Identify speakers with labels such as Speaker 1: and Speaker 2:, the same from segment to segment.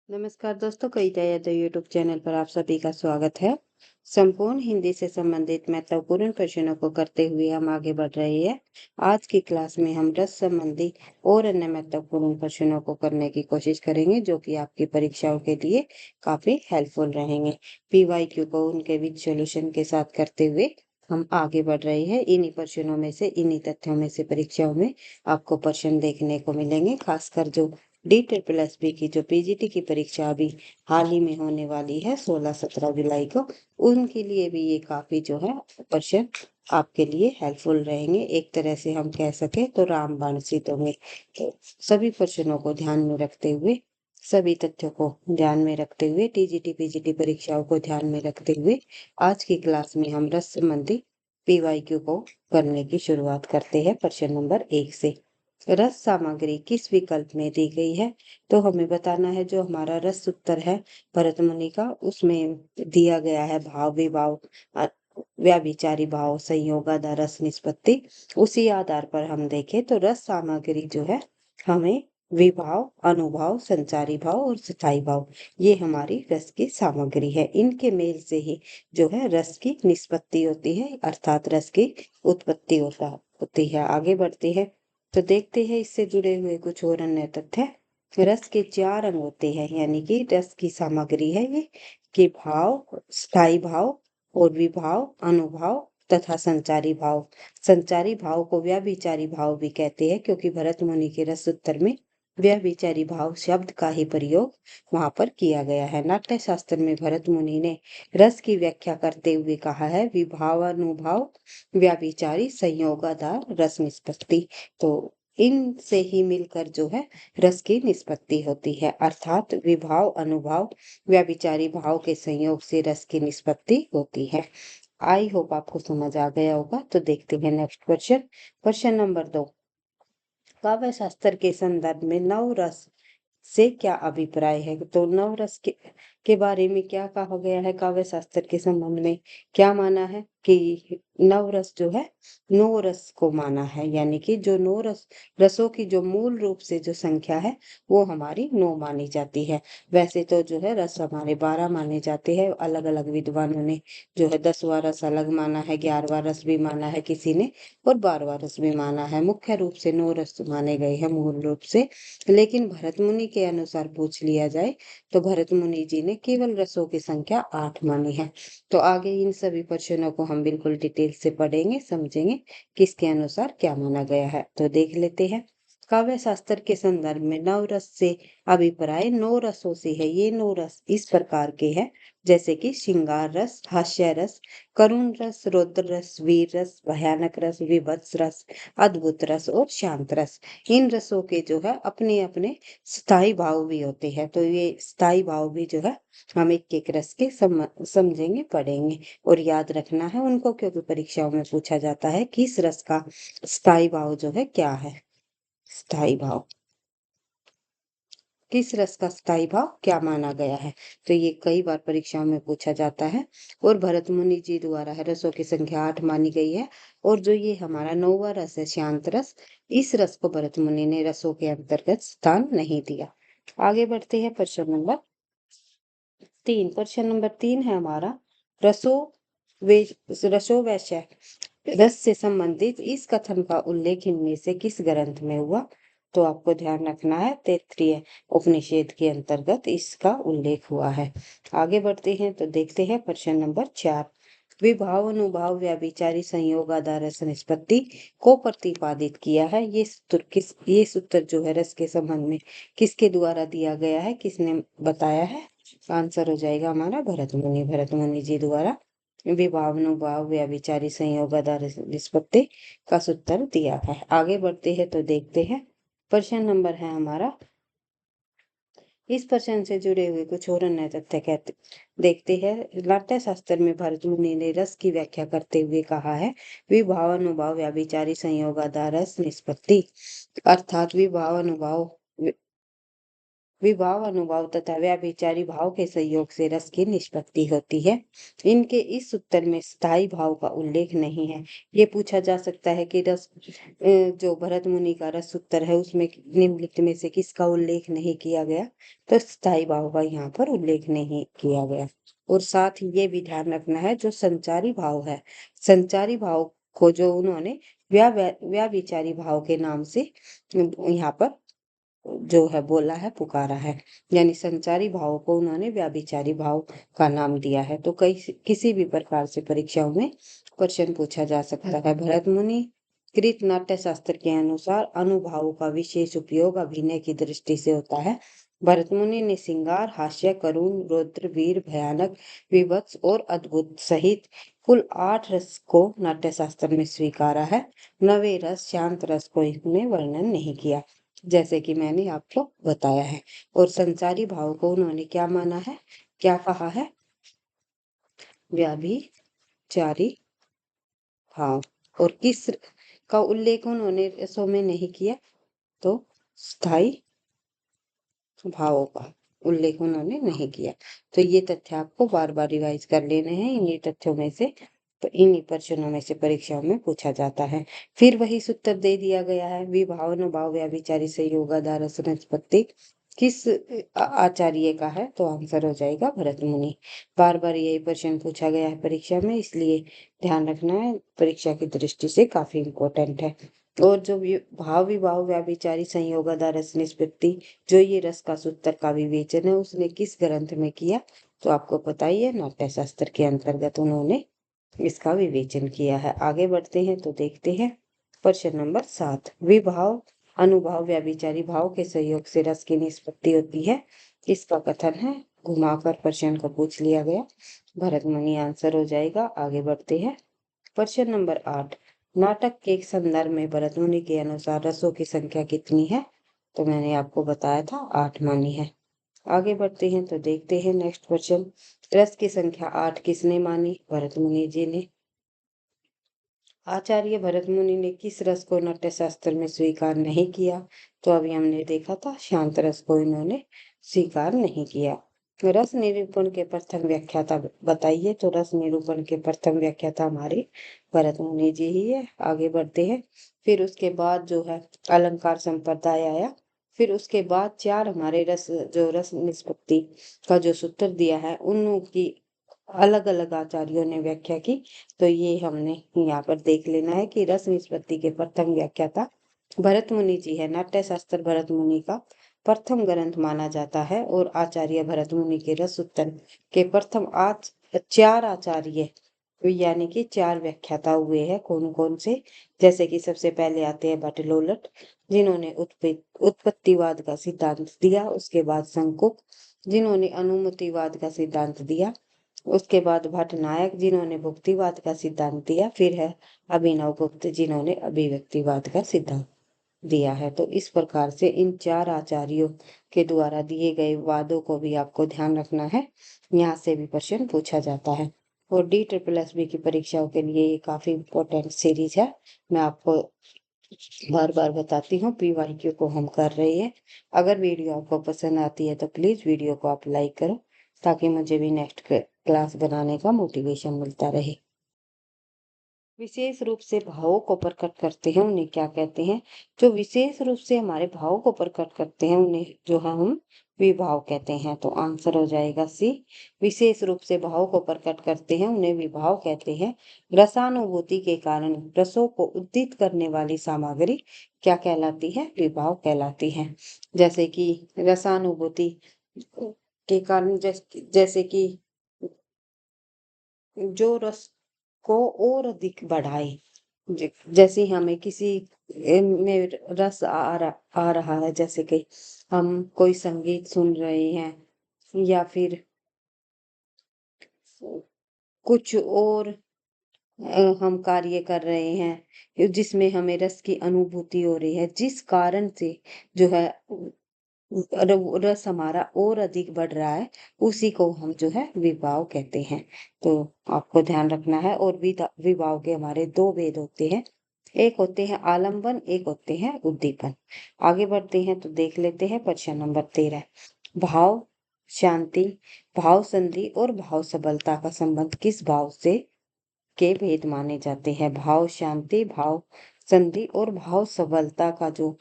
Speaker 1: नमस्कार दोस्तों, कविता Yadav YouTube channel पर आप सभी का स्वागत है। संपूर्ण हिंदी से संबंधित महत्वपूर्ण प्रश्नों को करते हुए हम आगे बढ़ रहे हैं। आज की क्लास में हम रस संबंधी और अन्य महत्वपूर्ण प्रश्नों को करने की कोशिश करेंगे, जो कि आपकी परीक्षाओं के लिए काफी हेल्पफुल रहेंगे। पीवाईक्यू को उनके विद सॉल्यूशन के साथ करते हुए हम आगे बढ़ रहे हैं। इन्हीं प्रश्नों में से, इन्हीं तथ्यों में से परीक्षाओं में आपको प्रश्न देखने को मिलेंगे। खासकर जो DSSB की जो पीजीटी की परीक्षा अभी हाल ही में होने वाली है 16-17 जुलाई को, उनके लिए भी ये काफी जो है प्रश्न आपके लिए हेल्पफुल रहेंगे। एक तरह से हम कह सके तो रामबाण सिद्ध होंगे। तो सभी प्रश्नों को ध्यान में रखते हुए, सभी तथ्यों को ध्यान में रखते हुए, टीजीटी पीजीटी परीक्षाओं को ध्यान में रखते हुए आज की क्लास में हम रस संबंधी पीवाईक्यू को करने की शुरुआत करते हैं। प्रश्न नंबर 1 से, रस सामग्री किस विकल्प में दी गई है? तो हमें बताना है। जो हमारा रस उत्तर है भरत मुनि का, उसमें दिया गया है भाव विभाव व्याभिचारी भाव संयोगाधार रस निष्पत्ति। उसी आधार पर हम देखें तो रस सामग्री जो है हमें विभाव, अनुभाव, संचारी भाव और स्थायी भाव, ये हमारी रस की सामग्री है। इनके मेल से ही जो है रस की निष्पत्ति होती है, अर्थात रस की उत्पत्ति होती है। आगे बढ़ते हैं तो देखते हैं इससे जुड़े हुए कुछ और अन्य तथ्य। रस के 4 अंग होते हैं, यानी कि रस की सामग्री है ये, कि भाव, स्थायी भाव और विभाव, अनुभाव तथा संचारी भाव। संचारी भाव को व्याभिचारी भाव भी कहते हैं, क्योंकि भरत मुनि के रस उत्तर में व्याभिचारी भाव शब्द का ही प्रयोग वहां पर किया गया है। नाट्य शास्त्र में भरत मुनि ने रस की व्याख्या करते हुए कहा है, विभाव, अनुभाव, व्याभिचारी, संयोगाधार रस निष्पत्ति। तो इनसे ही मिलकर जो है रस की निष्पत्ति होती है, अर्थात विभाव, अनुभाव, व्याभिचारी भाव के संयोग से रस की निष्पत्ति होती है। आई होप आपको समझ आ गया होगा। तो देखते हैं नेक्स्ट क्वेश्चन। क्वेश्चन नंबर 2, काव्य शास्त्र के संदर्भ में नवरस से क्या अभिप्राय है? तो नवरस के बारे में क्या कहा गया है? काव्य शास्त्र के संबंध में क्या माना है कि नवरस जो है नौ रस को माना है, यानी कि जो नौ रसों की जो मूल रूप से जो संख्या है वो हमारी 9 मानी जाती है। वैसे तो जो है रस हमारे 12 माने जाते हैं। अलग अलग विद्वानों ने जो है 10वां रस अलग माना है, 11वां रस भी माना है किसी ने, और 12वां रस भी माना है। मुख्य रूप से 9 रस माने गए हैं मूल रूप से। लेकिन भरत मुनि के अनुसार पूछ लिया जाए तो भरत मुनि जी ने केवल रसों की संख्या 8 मानी है। तो आगे इन सभी प्रश्नों को हम बिल्कुल डिटेल से पढ़ेंगे, समझेंगे किसके अनुसार क्या माना गया है। तो देख लेते हैं। काव्य शास्त्र के संदर्भ में नवरस से अभिप्राय 9 रसों से है। ये 9 रस इस प्रकार के हैं, जैसे कि श्रृंगार रस, हास्य रस, करुण रस, रौद्र रस, वीर रस, भयानक रस, विभत्स रस, अद्भुत रस और शांत रस। इन रसों के जो है अपने अपने स्थायी भाव भी होते हैं। तो ये स्थायी भाव भी जो है हम एक एक रस के समझेंगे, पढ़ेंगे और याद रखना है उनको, क्योंकि परीक्षाओं में पूछा जाता है कि इस रस का स्थायी भाव जो है क्या है। स्थायी भाव, किस रस का स्थायी भाव क्या माना गया है? तो ये कई बार परीक्षाओं में पूछा जाता है। और भरत मुनि जी द्वारा है रसों की संख्या 8 मानी गई है। और जो ये हमारा 9वां रस है शांत रस, इस रस को भरत मुनि ने रसों के अंतर्गत स्थान नहीं दिया। आगे बढ़ते हैं। प्रश्न नंबर 3। प्रश्न नंबर 3 है हमारा, रसो वे रसो वैश्य रस से संबंधित इस कथन का उल्लेख इनमें से किस ग्रंथ में हुआ? तो आपको ध्यान रखना है, तैत्तिरीय उपनिषद के अंतर्गत इसका उल्लेख हुआ है। आगे बढ़ते हैं तो देखते हैं प्रश्न नंबर 4। विभाव, अनुभाव, व्याभिचारी, संयोग, आधार, रस निष्पत्ति को प्रतिपादित किया है। ये सूत्र जो है रस के संबंध में किसके द्वारा दिया गया है, किसने बताया है? आंसर हो जाएगा हमारा भरत मुनि जी द्वारा विभावनुभाव व्याभिचारी संयोग आधार निष्पत्ति का सूत्र दिया है। आगे बढ़ते हैं तो देखते हैं। प्रश्न नंबर है हमारा, इस प्रश्न से जुड़े हुए कुछ और अन्य तथ्य कहते देखते हैं। नाट्य शास्त्र में भरत मुनि ने रस की व्याख्या करते हुए कहा है, विभाव, अनुभाव, व्याभिचारी, संयोग आधार रस निष्पत्ति, अर्थात विभाव, अनुभाव विभाव, अनुभाव तथा व्याभिचारी भाव के संयोग से रस की निष्पत्ति होती है। इनके इस उत्तर में स्थायी भाव का उल्लेख नहीं है। ये पूछा जा सकता है कि जो भरत मुनि का रस उत्तर है उसमें निम्नलिखित में से किसका उल्लेख नहीं किया गया, तो स्थायी भाव का यहाँ पर उल्लेख नहीं किया गया। और साथ ही ये भी ध्यान रखना है, जो संचारी भाव है, संचारी भाव को जो उन्होंने व्याभिचारी भाव के नाम से यहाँ पर जो है बोला है, पुकारा है, यानी संचारी भाव को उन्होंने व्याभिचारी भाव का नाम दिया है। तो किसी भी प्रकार से परीक्षाओं में प्रश्न पूछा जा सकता है। भरत मुनि कृत नाट्य शास्त्र के अनुसार अनुभाव का विशेष उपयोग अभिनय की दृष्टि से होता है। भरत मुनि ने श्रृंगार, हास्य, करुण, रौद्र, वीर, भयानक, विभत्स और अद्भुत सहित कुल 8 रस को नाट्य शास्त्र में स्वीकारा है। नवे रस, शांत रस को इसमें वर्णन नहीं किया, जैसे कि मैंने आपको बताया है। और संचारी भाव को उन्होंने क्या माना है, क्या कहा है, व्याभिचारी भाव। और किस का उल्लेख उन्होंने रसों में नहीं किया, तो स्थायी भावों का उल्लेख उन्होंने नहीं किया। तो ये तथ्य आपको बार बार रिवाइज कर लेने हैं। इन्हीं तथ्यों में से, तो इन्हीं प्रश्नों में से परीक्षाओं में पूछा जाता है। फिर वही सूत्र दे दिया गया है, विभाव, अनुभाव, व्याभिचारी संयोगाधार निष्पत्ति किस आचार्य का है, तो आंसर हो जाएगा भरत मुनि। बार बार यही प्रश्न पूछा गया है परीक्षा में, इसलिए ध्यान रखना है, परीक्षा की दृष्टि से काफी इंपॉर्टेंट है। और जो भाव, विभाव, व्याभिचारी संयोगाधार निष्पत्ति, जो ये रस का सूत्र का विवेचन है, उसने किस ग्रंथ में किया, तो आपको पता ही है, नाट्य शास्त्र के अंतर्गत उन्होंने इसका विवेचन किया है। आगे बढ़ते हैं तो देखते हैं प्रश्न नंबर 7। विभाव, अनुभाव, व्याभिचारी भाव के सहयोग से रस की निष्पत्ति होती है, इसका कथन है। घुमाकर प्रश्न को पूछ लिया गया, भरत मुनि आंसर हो जाएगा। आगे बढ़ते हैं प्रश्न नंबर 8। नाटक के संदर्भ में भरत मुनि के अनुसार रसों की संख्या कितनी है, तो मैंने आपको बताया था 8 मानी है। आगे बढ़ते हैं तो देखते हैं नेक्स्ट क्वेश्चन। रस की संख्या 8 किसने मानी, भरत मुनि जी ने। आचार्य भरत मुनि ने किस रस को नाट्य शास्त्र में स्वीकार नहीं किया, तो अभी हमने देखा था, शांत रस को इन्होंने स्वीकार नहीं किया। रस निरूपण के प्रथम व्याख्याता बताइए, तो रस निरूपण के प्रथम व्याख्याता हमारे भरत मुनि जी ही है। आगे बढ़ते हैं। फिर उसके बाद जो है अलंकार संप्रदाय आया। फिर उसके बाद 4 हमारे रस निष्पत्ति का जो सूत्र दिया है, उनकी अलग अलग आचार्यों ने व्याख्या की। तो ये हमने यहाँ पर देख लेना है कि रस निष्पत्ति के प्रथम व्याख्याता भरत मुनि जी है। नाट्य शास्त्र भरत मुनि का प्रथम ग्रंथ माना जाता है। और आचार्य भरत मुनि के रस उत्तर के प्रथम 4 आचार्य, यानी कि 4 व्याख्याता हुए हैं। कौन कौन से, जैसे कि सबसे पहले आते हैं भट्टलोलट, जिन्होंने उत्पत्तिवाद का सिद्धांत दिया। उसके बाद शंकुक, जिन्होंने अनुमतिवाद का सिद्धांत दिया। उसके बाद भट्टनायक, जिन्होंने भुक्तिवाद का सिद्धांत दिया। फिर है अभिनव गुप्त, जिन्होंने अभिव्यक्तिवाद का सिद्धांत दिया है। तो इस प्रकार से इन 4 आचार्यों के द्वारा दिए गए वादों को भी आपको ध्यान रखना है, यहाँ से भी प्रश्न पूछा जाता है। और DSSB की परीक्षाओं के लिए ये काफी इंपॉर्टेंट सीरीज है। मैं आपको बार बार बताती हूँ, PYQ को हम कर रहे हैं। अगर वीडियो आपको पसंद आती है तो प्लीज वीडियो को आप लाइक करो, ताकि मुझे भी नेक्स्ट क्लास बनाने का मोटिवेशन मिलता रहे। विशेष रूप से भावों को प्रकट करते हैं, उन्हें क्या कहते हैं, जो विशेष रूप से हमारे भाव को प्रकट करते हैं, उन्हें जो है हम विभाव कहते हैं। तो आंसर हो जाएगा सी। विशेष रूप से भाव को प्रकट करते हैं, उन्हें विभाव कहते हैं। रसानुभूति के कारण रसों को उद्दीत करने वाली सामग्री क्या कहलाती है, विभाव कहलाती है। जैसे कि रसानुभूति के कारण, जैसे कि जो रस को और अधिक बढ़ाए, जैसे हमें किसी में रस आ रहा है, जैसे कि हम कोई संगीत सुन रहे हैं, या फिर कुछ और हम कार्य कर रहे हैं जिसमें हमें रस की अनुभूति हो रही है, जिस कारण से जो है रस हमारा और अधिक बढ़ रहा है, उसी को हम जो है विभाव कहते हैं। तो आपको ध्यान रखना है। और विभाव के हमारे 2 भेद होते हैं। एक होते हैं आलम्बन, एक होते हैं उद्दीपन। आगे बढ़ते हैं तो देख लेते हैं प्रश्न नंबर 13। भाव शांति, भाव संधि और भाव सबलता का संबंध किस भाव से के भेद माने जाते हैं? भाव शांति, भाव संधि और भाव सबलता का जो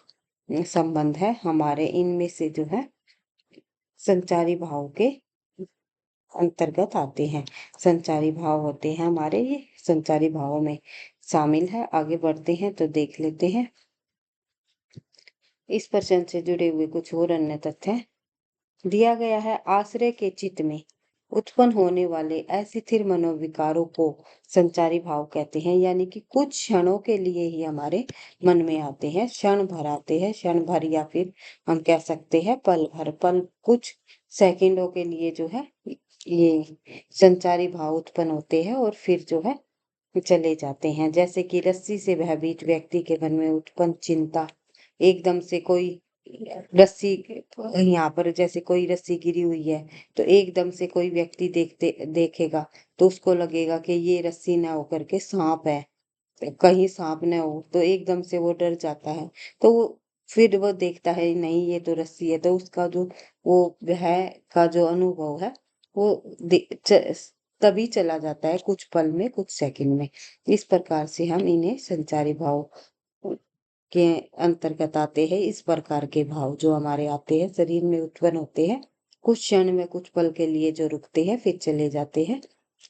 Speaker 1: संबंध है हमारे, इनमें से जो है संचारी भाव के अंतर्गत आते हैं। संचारी भाव होते हैं हमारे, ये संचारी भावों में शामिल है। आगे बढ़ते हैं तो देख लेते हैं इस प्रश्न से जुड़े हुए कुछ और अन्य तथ्य। दिया गया है आश्रय के चित्त में उत्पन्न होने वाले अस्थिर मनोविकारों को संचारी भाव कहते हैं। यानी कि कुछ क्षणों के लिए ही हमारे मन में आते हैं, क्षण भर आते हैं, क्षण भर या फिर हम कह सकते हैं पल भर, पल कुछ सेकंडों के लिए जो है ये संचारी भाव उत्पन्न होते हैं और फिर जो है चले जाते हैं। जैसे कि रस्सी से भयभीत व्यक्ति के मन में उत्पन्न चिंता, एकदम से कोई रस्सी, यहाँ पर जैसे कोई रस्सी गिरी हुई है तो एकदम से कोई व्यक्ति देखेगा तो उसको लगेगा कि ये रस्सी ना होकर के सांप है, कहीं सांप न हो, तो एकदम से वो डर जाता है। तो फिर वो देखता है नहीं ये तो रस्सी है, तो उसका जो वो भय का जो अनुभव है वो तभी चला जाता है, कुछ पल में, कुछ सेकंड में। इस प्रकार से हम इन्हें संचारी भाव के अंतर्गत आते हैं। इस प्रकार के भाव जो हमारे आते हैं, शरीर में उत्पन्न होते हैं, कुछ क्षण में, कुछ पल के लिए जो रुकते हैं फिर चले जाते हैं।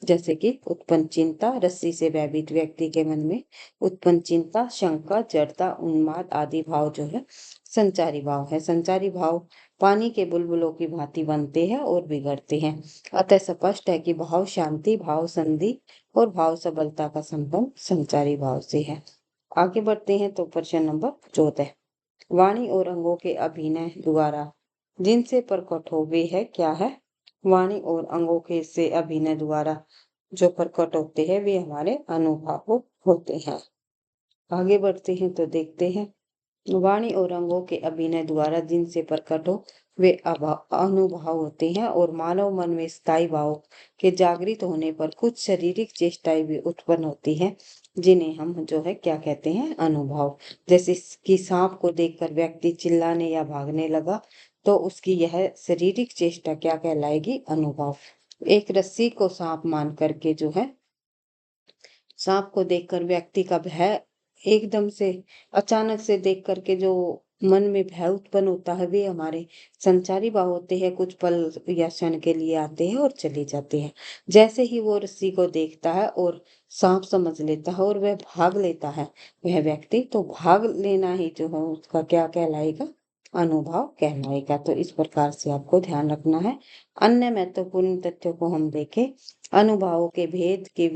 Speaker 1: जैसे कि उत्पन्न चिंता, रस्सी से भयभीत व्यक्ति के मन में उत्पन्न चिंता, शंका, जड़ता, उन्माद आदि भाव जो है संचारी भाव है। संचारी भाव पानी के बुलबुलों की भांति बनते हैं और बिगड़ते हैं। अतः स्पष्ट है कि भाव शांति, भाव संधि और भाव सबलता का संबंध संचारी भाव से है। आगे बढ़ते हैं तो प्रश्न नंबर 14। वाणी और अंगों के अभिनय द्वारा जिनसे प्रकट हो वे है क्या है? वाणी और अंगों के से अभिनय द्वारा जो प्रकट होते हैं वे हमारे अनुभव होते हैं। आगे बढ़ते हैं तो देखते हैं वाणी और अंगों के अभिनय द्वारा जिनसे प्रकट हो वे अनुभव होते हैं और मानव मन में स्थायी भाव के जागृत होने पर कुछ शारीरिक चेष्टाएं भी उत्पन्न होती हैं, जिन्हें हम जो है क्या कहते हैं? अनुभव। जैसे कि सांप को देखकर व्यक्ति चिल्लाने या भागने लगा तो उसकी यह शारीरिक चेष्टा क्या कहलाएगी? अनुभव। एक रस्सी को सांप मान करके जो है सांप को देखकर व्यक्ति का भय एकदम से अचानक से देख करके जो मन में भय उत्पन्न होता है वे हमारे संचारी भाव होते हैं। कुछ पल या क्षण के लिए आते हैं और चले जाते हैं। जैसे ही वो रस्सी को देखता है और सांप समझ लेता है और वह भाग लेता है वह व्यक्ति, तो भाग लेना ही जो है उसका क्या कहलाएगा? अनुभव कहलाएगा। तो इस प्रकार से आपको ध्यान रखना है। अन्य महत्वपूर्ण तथ्यों को हम देखें। अनुभवों के भेद के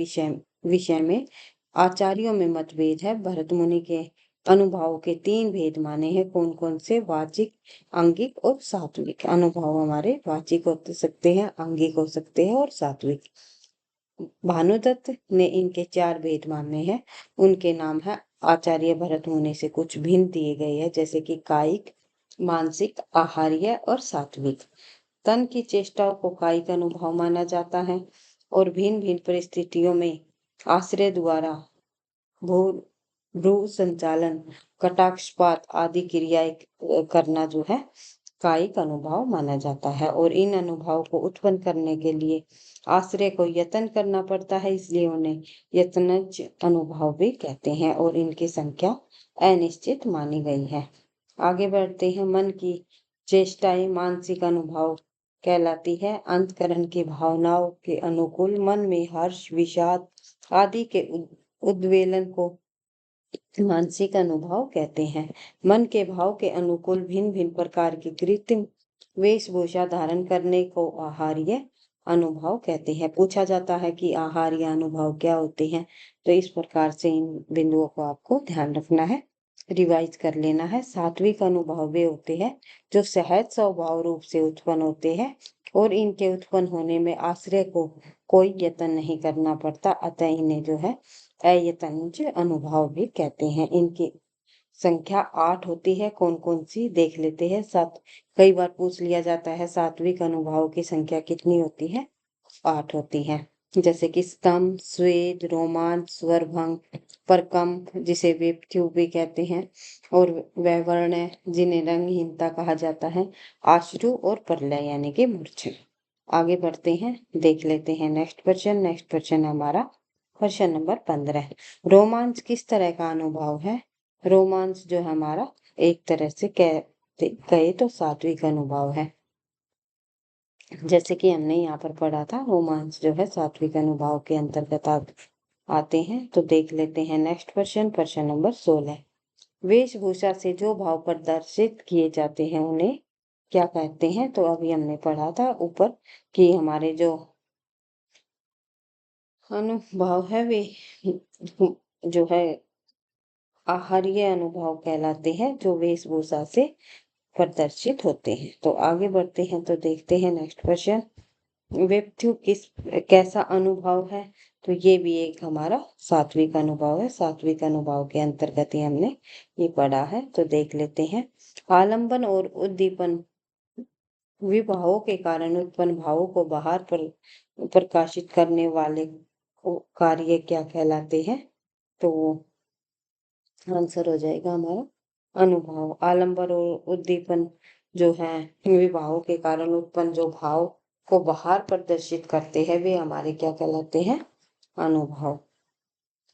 Speaker 1: विषय में आचार्यों में मतभेद है। भरत मुनि के अनुभवों के 3 भेद माने हैं। कौन कौन से? वाचिक, अंगिक और सात्विक। अनुभव हमारे वाचिक हो सकते हैं, अंगिक हो सकते हैं और सात्विक। भानुदत्त ने इनके 4 भेद माने हैं। उनके नाम है आचार्य भरत मुनि से कुछ भिन्न दिए गए हैं, जैसे कि कायिक, मानसिक, आहार्य और सात्विक। तन की चेष्टाओं को कायिक अनुभव माना जाता है और भिन्न भिन्न परिस्थितियों में आश्रय द्वारा भू भ्रू संचालन, कटाक्षपात आदि क्रियाएं करना जो है कायिक अनुभव माना जाता है। और इन अनुभव को उत्पन्न करने के लिए आश्रय को यत्न करना पड़ता है, इसलिए उन्हें यत्नज अनुभव भी कहते हैं और इनकी संख्या अनिश्चित मानी गई है। आगे बढ़ते हैं। मन की चेष्टाएं मानसिक अनुभव कहलाती है। अंतकरण की भावनाओं के अनुकूल मन में हर्ष, विषाद आदि के उद्वेलन को मानसिक अनुभव कहते हैं। मन के भाव के अनुकूल भिन्न भिन्न प्रकार की कृत्रिम वेशभूषा धारण करने को आहार्य अनुभव कहते हैं। पूछा जाता है कि आहार्य अनुभव क्या होते हैं, तो इस प्रकार से इन बिंदुओं को आपको ध्यान रखना है, रिवाइज कर लेना है। सात्विक अनुभव वे होते हैं जो सहज स्वभाव रूप से उत्पन्न होते हैं और इनके उत्पन्न होने में आश्रय को कोई यत्न नहीं करना पड़ता, अतः इन्हें जो है अयतनज अनुभव भी कहते हैं। इनकी संख्या 8 होती है। कौन कौन सी देख लेते हैं। कई बार पूछ लिया जाता है सात्विक अनुभव की संख्या कितनी होती है? 8 होती है। जैसे कि स्तंभ, स्वेद, रोमांच, स्वरभंग, प्रकंप जिसे वेपथ्यू भी कहते हैं, और वैवर्ण्य जिन्हें रंगहीनता कहा जाता है, आश्रु और प्रलय यानी कि मूर्छा। आगे बढ़ते हैं, देख लेते हैं नेक्स्ट क्वेश्चन। नेक्स्ट क्वेश्चन हमारा क्वेश्चन नंबर 15। रोमांच किस तरह का अनुभव है? रोमांच जो हमारा एक तरह से कहे तो सात्विक अनुभव है। जैसे कि हमने यहाँ पर पढ़ा था, रोमांच जो है सात्विक अनुभव के अंतर्गत आते हैं। तो देख लेते हैं नेक्स्ट क्वेश्चन, क्वेश्चन नंबर 16। वेशभूषा से जो भाव प्रदर्शित किए जाते हैं उन्हें क्या कहते हैं? तो अभी हमने पढ़ा था ऊपर कि हमारे जो अनुभव है वे जो है आहार्य अनुभव कहलाते हैं, जो वेशभूषा से प्रदर्शित होते हैं। तो आगे बढ़ते हैं, तो देखते हैं नेक्स्ट क्वेश्चन। वेपथ्यू कैसा अनुभव है? तो ये भी एक हमारा सात्विक अनुभव है। सात्विक अनुभव के अंतर्गत ही हमने ये पढ़ा है। तो देख लेते हैं, आलंबन और उद्दीपन विभावों के कारण उत्पन्न भावों को बाहर पर प्रकाशित करने वाले कार्य क्या कहलाते हैं? तो आंसर हो जाएगा हमारा अनुभव। आलंबन और उद्दीपन जो है विभावों के कारण उत्पन्न जो भाव को बाहर प्रदर्शित करते हैं वे हमारे क्या कहलाते हैं? अनुभव।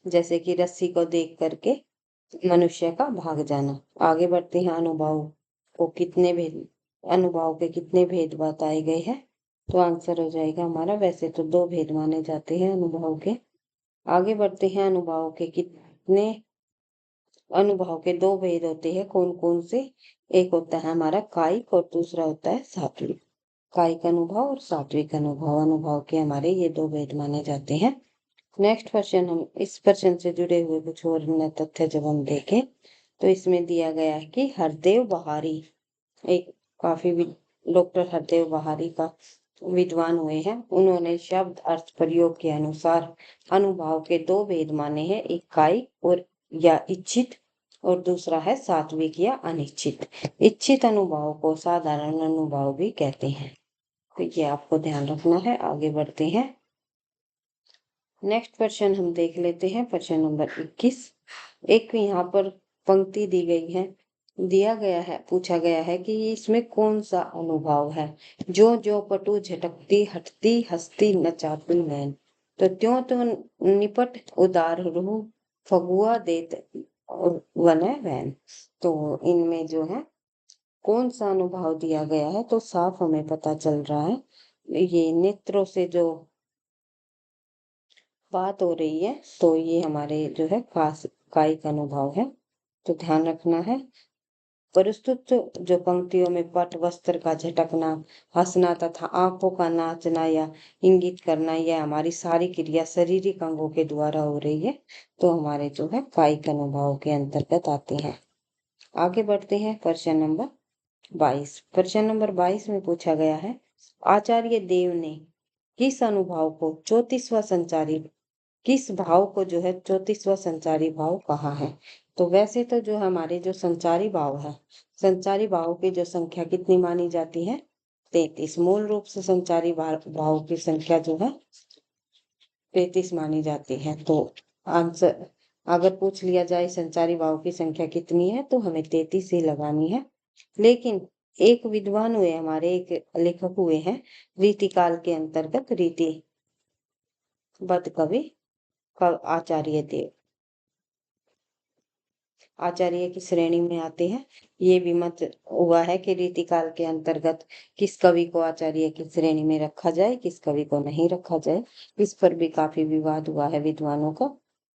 Speaker 1: जैसे कि रस्सी को देख करके मनुष्य का भाग जाना। आगे बढ़ते हैं, अनुभव के कितने भेद बताए गए हैं? तो आंसर हो जाएगा हमारा, वैसे तो 2 भेद माने जाते हैं अनुभव के। आगे बढ़ते हैं, अनुभव के 2 भेद होते हैं, कौन कौन से? एक होता है हमारा कायिक और दूसरा होता है सात्विक। कायिक अनुभव और सात्विक अनुभव, अनुभव के हमारे ये 2 भेद माने जाते हैं। नेक्स्ट क्वेश्चन, हम इस प्रश्न से जुड़े हुए कुछ और अन्य तथ्य जब हम देखें तो इसमें दिया गया है कि हरदेव बहारी एक काफी डॉक्टर हरदेव बहारी का विद्वान हुए हैं। उन्होंने शब्द अर्थ प्रयोग के अनुसार अनुभव के 2 भेद माने हैं, एक कायिक और या इच्छित और दूसरा है सात्विक या अनिच्छित। इच्छित अनुभव को साधारण अनुभव भी कहते हैं। तो ये आपको ध्यान रखना है। आगे बढ़ते हैं, नेक्स्ट क्वेश्चन हम देख लेते हैं, क्वेश्चन नंबर 21। एक यहाँ पर पंक्ति दी गई है, दिया गया है, पूछा गया है कि इसमें कौन सा अनुभव है? जो जो पटु झटकती हटती हंसती नचाती नैन, तो त्यों तो निपट उदार रूह फगुआ देत वन वैन। तो इनमें जो है कौन सा अनुभव दिया गया है? तो साफ हमें पता चल रहा है ये नेत्रों से जो बात हो रही है, तो ये हमारे जो है खास कायिक अनुभव है। तो ध्यान रखना है। प्रस्तुत जो पंक्तियों में पट वस्त्र का झटकना, हंसना तथा आंखों का नाचना या इंगित करना, यह हमारी सारी क्रिया शारीरिक अंगों के द्वारा हो रही है, तो हमारे जो है कायिक अनुभव के अंतर्गत आते हैं। आगे बढ़ते हैं, प्रश्न नंबर 22। प्रश्न नंबर 22 में पूछा गया है, आचार्य देव ने किस अनुभव को 34वां संचारी किस भाव को जो है 34वां संचारी भाव कहा है? तो वैसे तो जो हमारे जो संचारी भाव है, संचारी भाव की जो संख्या कितनी मानी जाती है? 33। मूल रूप से संचारी भाव की संख्या जो है 33 मानी जाती है। तो आंसर अगर पूछ लिया जाए संचारी भाव की संख्या कितनी है, तो हमें 33 ही लगानी है। लेकिन एक विद्वान हुए हमारे, एक लेखक हुए हैं रीतिकाल के अंतर्गत, रीति बद्ध कवि आचार्य देव आचार्य की श्रेणी में आते हैं। ये भी मत हुआ है कि रीतिकाल के अंतर्गत किस कवि को आचार्य की श्रेणी में रखा जाए, किस कवि को नहीं रखा जाए, इस पर भी काफी विवाद हुआ है विद्वानों का।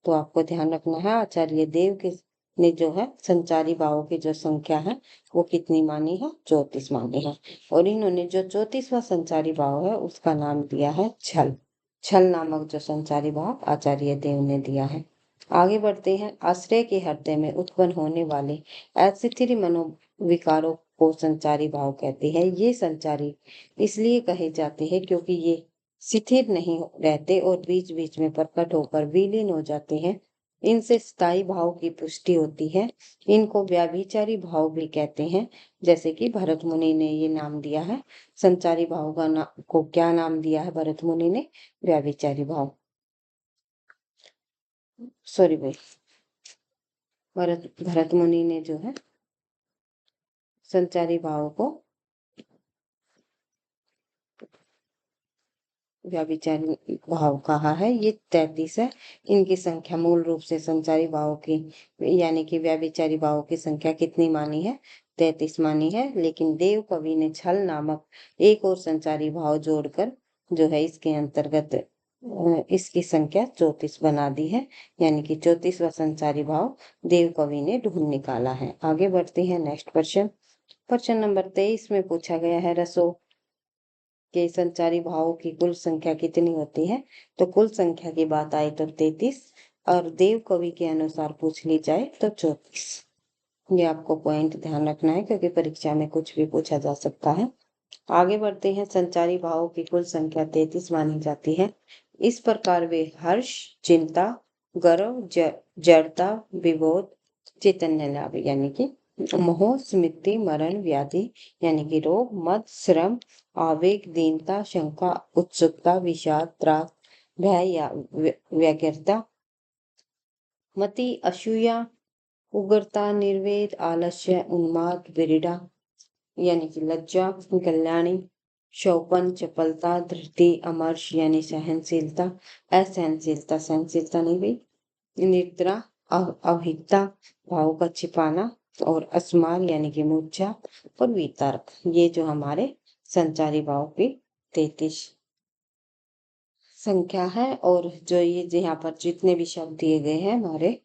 Speaker 1: तो आपको ध्यान रखना है, आचार्य देव के ने जो है संचारी भावों की जो संख्या है वो कितनी मानी है? 34 मानी है। और इन्होंने जो 34वां संचारी भाव है उसका नाम दिया है छल। छल नामक जो संचारी भाव आचार्य देव ने दिया है। आगे बढ़ते हैं, आश्रय के हृदय में उत्पन्न होने वाले अस्थिर मनोविकारों को संचारी भाव कहते हैं। ये संचारी इसलिए कहे जाते हैं क्योंकि ये स्थिर नहीं रहते और बीच बीच में प्रकट होकर विलीन हो जाते हैं। इनसे स्थायी भाव की पुष्टि होती है। इनको व्याभिचारी भाव भी कहते हैं। जैसे कि भरत मुनि ने ये नाम दिया है, संचारी भाव को क्या नाम दिया है भरत मुनि ने? व्याभिचारी भाव। सॉरी भाई, भरत मुनि ने जो है संचारी भाव को व्याभिचारी भाव कहा है। ये 33 है। इनकी संख्या मूल रूप से संचारी भाव की यानी कि व्याभिचारी भाव की संख्या कितनी मानी है? 33 मानी है। लेकिन देव कवि ने छल नामक एक और संचारी भाव जोड़कर जो है इसके अंतर्गत इसकी संख्या 34 बना दी है। यानी कि 34वां संचारी भाव देव कवि ने ढूंढ निकाला है। आगे बढ़ते हैं नेक्स्ट क्वेश्चन। प्रश्न नंबर 23 में पूछा गया है रसों के संचारी भावों की कुल संख्या कितनी होती है? तो कुल संख्या की बात आई तो 33 और देव कवि के अनुसार पूछ ली जाए तो 34। ये आपको पॉइंट ध्यान रखना है क्योंकि परीक्षा में कुछ भी पूछा जा सकता है। आगे बढ़ते हैं। संचारी भावों की कुल संख्या 33 मानी जाती है। इस प्रकार वे हर्ष, चिंता, गर्व, जड़ता, विबोध, चैतन्य लाभ यानी कि मोह, स्मृति, मरण, व्याधि यानी कि रोग, मद, श्रम, आवेग, दीनता, शंका, उत्सुकता, विषाद, त्राग, भय या व्यग्रता, मति, असूया, उग्रता, निर्वेद, आलस्य, उन्माद, विरडा यानी कि लज्जा, कल्याणी, शौपन, चपलता, धृति, अमर्ष यानी सहनशीलता, असहनशीलता, सहनशीलता नहीं भाई, निद्रा, अवहिता, भाव का छिपाना और अस्मार यानी कि मूर्छा और वितर्क, ये जो हमारे संचारी भाव की 33 संख्या है। और जो ये यहाँ पर जितने भी शब्द दिए गए हैं हमारे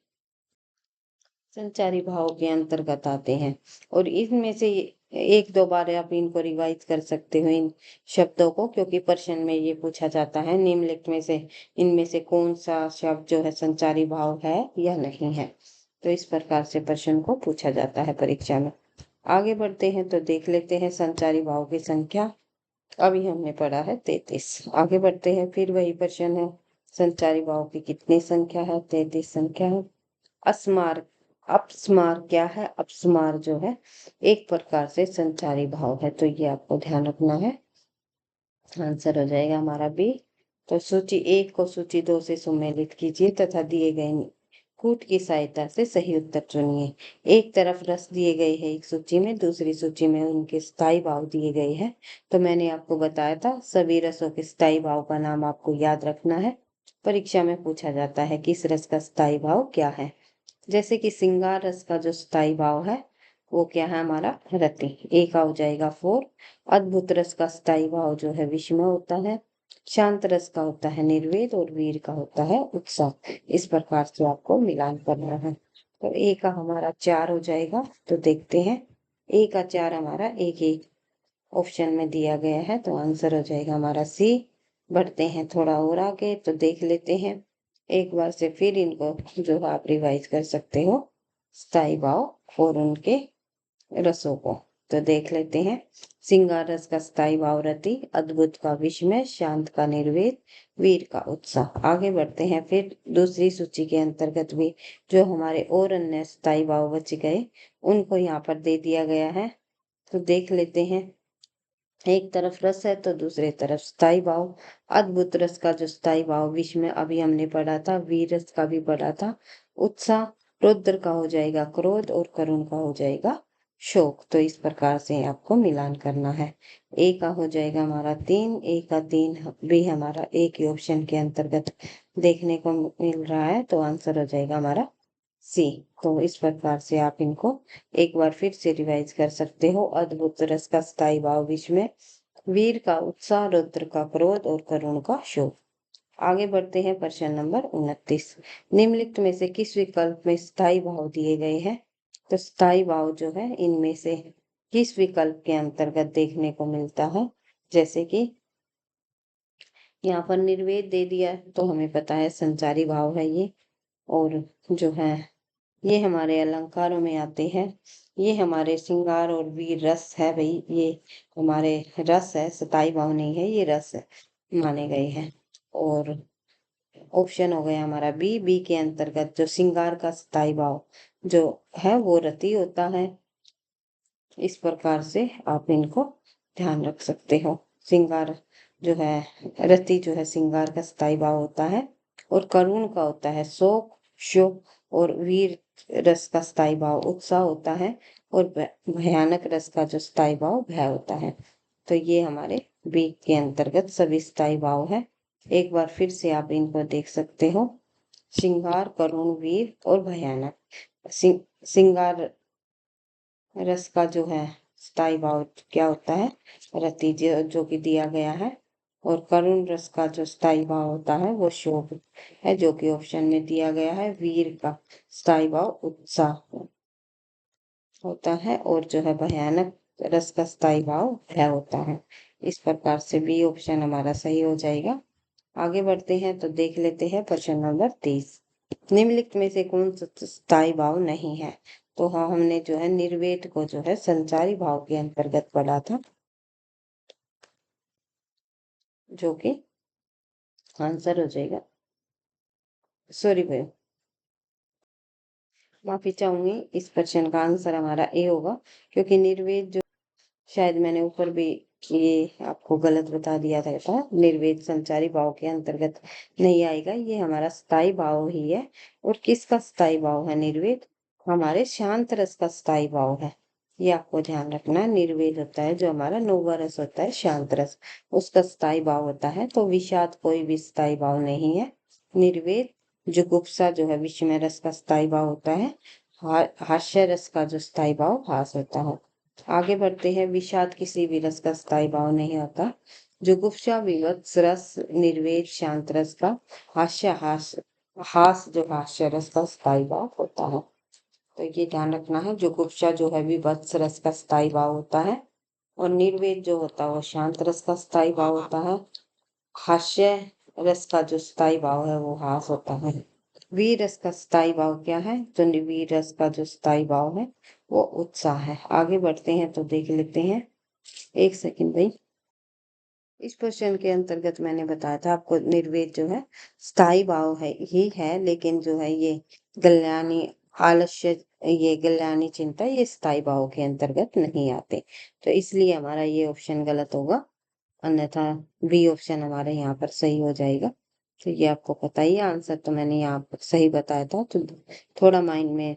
Speaker 1: संचारी भाव के अंतर्गत आते हैं। और इनमें से एक दो बार आप इनको रिवाइज कर सकते हो इन शब्दों को, क्योंकि प्रश्न में ये पूछा जाता है निम्नलिखित में से इनमें से कौन सा शब्द जो है संचारी भाव है या नहीं है। तो इस प्रकार से प्रश्न को पूछा जाता है परीक्षा में। आगे बढ़ते हैं तो देख लेते हैं संचारी भाव की संख्या। अभी हमने पढ़ा है 33। आगे बढ़ते हैं, फिर वही प्रश्न है संचारी भाव की कितनी संख्या है? 33 संख्या है। अस्मार अपस्मार क्या है? अपस्मार जो है एक प्रकार से संचारी भाव है। तो ये आपको ध्यान रखना है। आंसर हो जाएगा हमारा बी। तो सूची 1 को सूची 2 से सुमेलित कीजिए तथा दिए गए कूट की सहायता से सही उत्तर चुनिए। एक तरफ रस दिए गए हैं एक सूची में, दूसरी सूची में उनके स्थायी भाव दिए गए हैं। तो मैंने आपको बताया था सभी रसों के स्थायी भाव का नाम आपको याद रखना है। परीक्षा में पूछा जाता है कि इस रस का स्थायी भाव क्या है। जैसे कि श्रृंगार रस का जो स्थायी भाव है वो क्या है हमारा? रति। ए का हो जाएगा 4। अद्भुत रस का स्थायी भाव जो है विस्मय होता है। शांत रस का होता है निर्वेद और वीर का होता है उत्साह। इस प्रकार से आपको मिलान करना है। तो ए का हमारा 4 हो जाएगा। तो देखते हैं, ए का 4 हमारा एक एक ऑप्शन में दिया गया है, तो आंसर हो जाएगा हमारा सी। बढ़ते हैं थोड़ा और आगे तो देख लेते हैं एक बार से फिर इनको जो आप रिवाइज कर सकते हो स्थायी भाव और उनके रसों को। तो देख लेते हैं, श्रृंगार रस का स्थायी भाव रति, अद्भुत का विस्मय, शांत का निर्वेद, वीर का उत्साह। आगे बढ़ते हैं फिर दूसरी सूची के अंतर्गत भी जो हमारे और अन्य स्थायी भाव बच गए उनको यहाँ पर दे दिया गया है। तो देख लेते हैं, एक तरफ रस है तो दूसरे तरफ स्थायी भाव। अद्भुत रस का जो स्थायी भाव विश्व में अभी हमने पढ़ा था, वीर रस का भी पढ़ा था उत्साह। रुद्र का हो जाएगा क्रोध और करुण का हो जाएगा शोक। तो इस प्रकार से आपको मिलान करना है। ए का हो जाएगा हमारा 3, ए का 3 भी हमारा एक ही ऑप्शन के अंतर्गत देखने को मिल रहा है। तो आंसर हो जाएगा हमारा सी। तो इस प्रकार से आप इनको एक बार फिर से रिवाइज कर सकते हो। अद्भुत रस का स्थायी भाव विश्व में, वीर का उत्साह, रुद्र का क्रोध और करुण का शोक। आगे बढ़ते हैं प्रश्न नंबर 29। निम्नलिखित में से किस विकल्प में स्थायी भाव दिए गए हैं? तो स्थायी भाव जो है इनमें से किस विकल्प के अंतर्गत देखने को मिलता है? जैसे कि यहाँ पर निर्वेद दे दिया है तो हमें पता है संचारी भाव है ये। और जो है ये हमारे अलंकारों में आते हैं। ये हमारे श्रृंगार और वीर रस है भाई, ये हमारे रस है, स्थायी भाव नहीं है, ये रस है माने गए हैं। और ऑप्शन हो गया हमारा बी के अंतर्गत जो श्रृंगार का स्थायी भाव जो है वो रति होता है। इस प्रकार से आप इनको ध्यान रख सकते हो। श्रृंगार जो है रति जो है श्रृंगार का स्थायी भाव होता है और करुण का होता है शोक शोक और वीर रस का स्थायी भाव उत्साह होता है और भयानक रस का जो स्थायी भाव भय होता है। तो ये हमारे बी के अंतर्गत सभी स्थायी भाव है। एक बार फिर से आप इनको देख सकते हो। श्रृंगार करुण वीर और भयानक। श्रृंगार रस का जो है स्थायी भाव क्या होता है रति जो कि दिया गया है और करुण रस का जो स्थायी भाव होता है वो शोक है जो कि ऑप्शन में दिया गया है। वीर का स्थायी भाव उत्साह होता है और जो है भयानक रस का स्थायी भाव भय होता है। इस प्रकार से बी ऑप्शन हमारा सही हो जाएगा। आगे बढ़ते हैं तो देख लेते हैं प्रश्न नंबर 30। निम्नलिखित में से कौन सा स्थायी भाव नहीं है। तो हाँ हमने जो है निर्वेद को जो है संचारी भाव के अंतर्गत पढ़ा था जो कि आंसर हो जाएगा। सॉरी भाई माफी चाहूंगी इस प्रश्न का आंसर हमारा ए होगा क्योंकि निर्वेद जो शायद मैंने ऊपर भी ये आपको गलत बता दिया था निर्वेद संचारी भाव के अंतर्गत नहीं आएगा। ये हमारा स्थायी भाव ही है। और किसका स्थायी भाव है निर्वेद हमारे शांत रस का स्थायी भाव है। ये आपको ध्यान रखना है। निर्वेद होता है जो हमारा नौवा रस होता है शांत रस उसका स्थायी भाव होता है। तो विषाद कोई भी स्थायी भाव नहीं है। निर्वेद जुगुप्सा जो है विषमय रस का स्थायी भाव होता है। हास्य रस का जो स्थायी भाव हास होता है। आगे बढ़ते हैं। विषाद किसी भी रस का स्थायी भाव नहीं होता। जुगुप्सा विवत्स रस निर्वेद शांत रस का हास जो हास्य रस का स्थायी भाव होता है। तो ये ध्यान रखना है। जुगुप्सा जो है विवत्स रस का स्थायी भाव होता है और निर्वेद जो होता है वो शांत रस का स्थायी भाव होता है। हास्य रस का जो स्थायी भाव है वो हास होता है। वीर रस का स्थायी भाव क्या है तो वीर रस का जो स्थायी भाव है वो उत्साह है। आगे बढ़ते हैं तो देख लेते हैं। एक सेकंड भाई इस क्वेश्चन के अंतर्गत मैंने बताया था आपको निर्वेद जो है स्थायी भाव है ही है लेकिन जो है ये गल्याणी आलस्य ये गल्याणी चिंता ये स्थायी भाव के अंतर्गत नहीं आते। तो इसलिए हमारा ये ऑप्शन गलत होगा अन्यथा बी ऑप्शन हमारे यहाँ पर सही हो जाएगा। तो ये आपको पता ही है आंसर तो मैंने यहाँ पर सही बताया था। तो थोड़ा माइंड में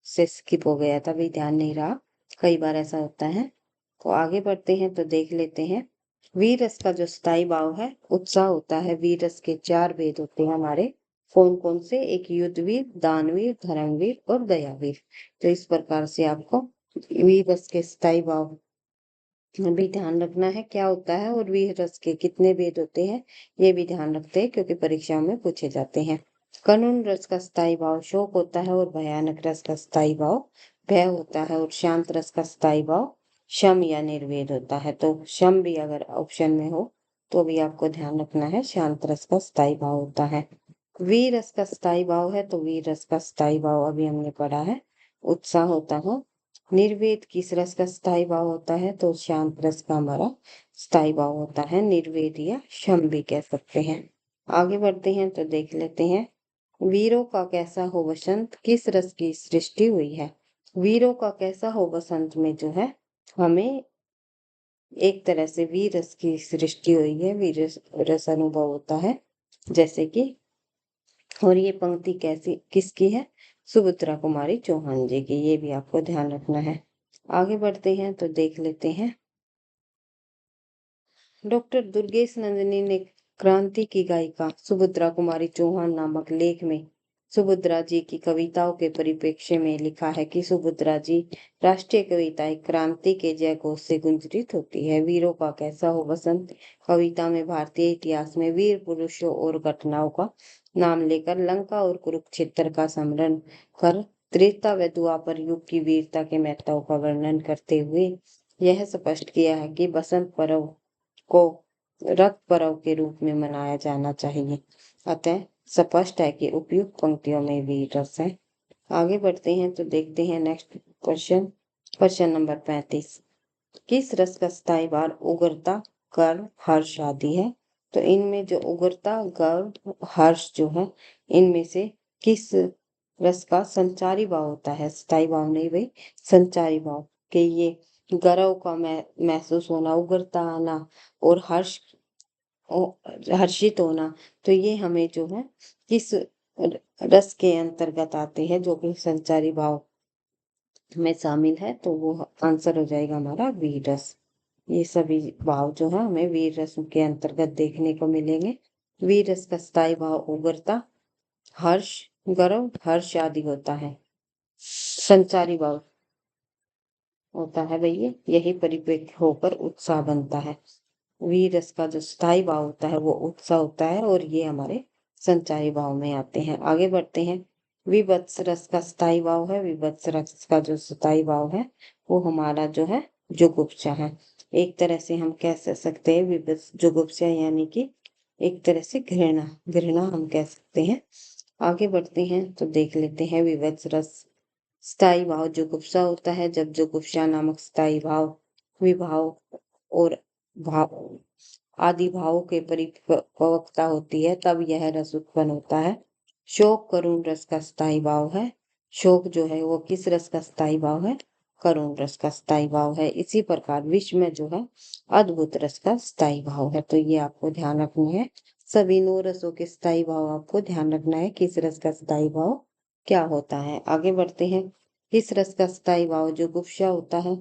Speaker 1: से स्किप हो गया था भी ध्यान नहीं रहा कई बार ऐसा होता है। तो आगे बढ़ते हैं तो देख लेते हैं। वीर रस का जो स्थायी भाव है उत्साह होता है। वीर रस के 4 भेद होते हैं हमारे कौन कौन से एक युद्धवीर दानवीर धर्मवीर और दयावीर। तो इस प्रकार से आपको वीर रस के स्थायी भाव भी ध्यान रखना है क्या होता है और वीर रस के कितने भेद होते हैं ये भी ध्यान रखते हैं क्योंकि परीक्षाओं में पूछे जाते हैं। करुण रस का स्थायी भाव शोक होता है और भयानक रस का स्थायी भाव भय होता है और शांत रस का स्थायी भाव शम या निर्वेद होता है। तो शम भी अगर ऑप्शन में हो तो भी आपको ध्यान रखना है शांत रस का स्थायी भाव होता है। वीर रस का स्थायी भाव है तो वीर रस का स्थायी भाव अभी हमने पढ़ा है उत्साह होता है। निर्वेद किस रस का स्थायी भाव होता है तो शांत रस का हमारा स्थायी भाव होता है। निर्वेद या शम भी कह सकते हैं। आगे बढ़ते हैं तो देख लेते हैं। वीरों का कैसा हो बसंत किस रस की सृष्टि हुई है। वीरों का कैसा हो बसंत में जो है हमें एक तरह से वीर रस की सृष्टि हुई है। वीर रस अनुभव होता है जैसे कि और ये पंक्ति कैसी किसकी है सुभद्रा कुमारी चौहान जी की। ये भी आपको ध्यान रखना है। आगे बढ़ते हैं तो देख लेते हैं। डॉक्टर दुर्गेश नंदिनी ने क्रांति की गायिका सुभद्रा कुमारी चौहान नामक लेख में सुभद्रा जी की कविताओं के परिप्रेक्ष्य में लिखा है कि सुभद्रा जी राष्ट्रीय कविताएं क्रांति के जय घोष से गुंजरित होती है। वीरों का कैसा हो बसंत कविता में भारतीय इतिहास में वीर पुरुषों और घटनाओं का नाम लेकर लंका और कुरुक्षेत्र का स्मरण कर त्रेता व द्वापर युग की वीरता के महत्व का वर्णन करते हुए यह स्पष्ट किया है कि बसंत पर्व को रक्त पर्व के रूप में मनाया जाना चाहिए। अतः स्पष्ट है कि उपयुक्त पंक्तियों में भी रस है। आगे बढ़ते हैं तो देखते हैं नेक्स्ट क्वेश्चन। क्वेश्चन नंबर 35 किस रस का स्थायी भाव उग्रता कर्म हर्ष आदि है। तो इनमें जो उग्रता, गर्व, हर्ष जो है, इनमें से किस रस का संचारी भाव होता है? स्थायी भाव नहीं भाई, संचारी भाव। कि ये गर्व का महसूस होना, उग्रता आना और हर्षित होना, तो ये हमें जो है किस रस के अंतर्गत आते हैं, जो कि संचारी भाव में शामिल है? तो वो आंसर हो जाएगा हमारा वीर रस। ये सभी भाव जो है हमें वीर रस के अंतर्गत देखने को मिलेंगे। वीर रस का स्थायी भाव उग्रता, हर्ष, गर्व, हर्ष आदि होता है। संचारी भाव होता है भैया, यही परिप्रेक्ष्य होकर उत्साह बनता है। वीर रस का जो स्थायी भाव होता है वो उत्साह होता है, और ये हमारे संचारी भाव में आते हैं। आगे बढ़ते हैं। विभत्स रस का स्थायी भाव है। विभत्स रस का जो स्थायी भाव है वो हमारा जो है जुगुप्सा है। एक तरह से हम कह सकते हैं विभत्स जुगुप्सा, यानी कि एक तरह से घृणा, घृणा हम कह सकते हैं। आगे बढ़ते हैं तो देख लेते हैं विभत्स रस स्थायी भाव जुगुप्सा होता है। जब जुगुप्सा नामक स्थायी भाव, विभाव और भाव आदि भावों के परिपक्वता होती है, तब यह रस उत्पन्न होता है। शोक करुण रस का स्थायी भाव है। शोक जो है वो किस रस का स्थायी भाव है? करुण रस का स्थायी भाव है। इसी प्रकार विश्व में जो है अद्भुत रस का स्थायी भाव है। तो ये आपको ध्यान रखनी है। सभी 9 रसों के स्थायी भाव आपको ध्यान रखना है, किस रस का स्थायी भाव क्या होता है। आगे बढ़ते हैं। किस रस का स्थायी भाव जुगुप्सा होता है?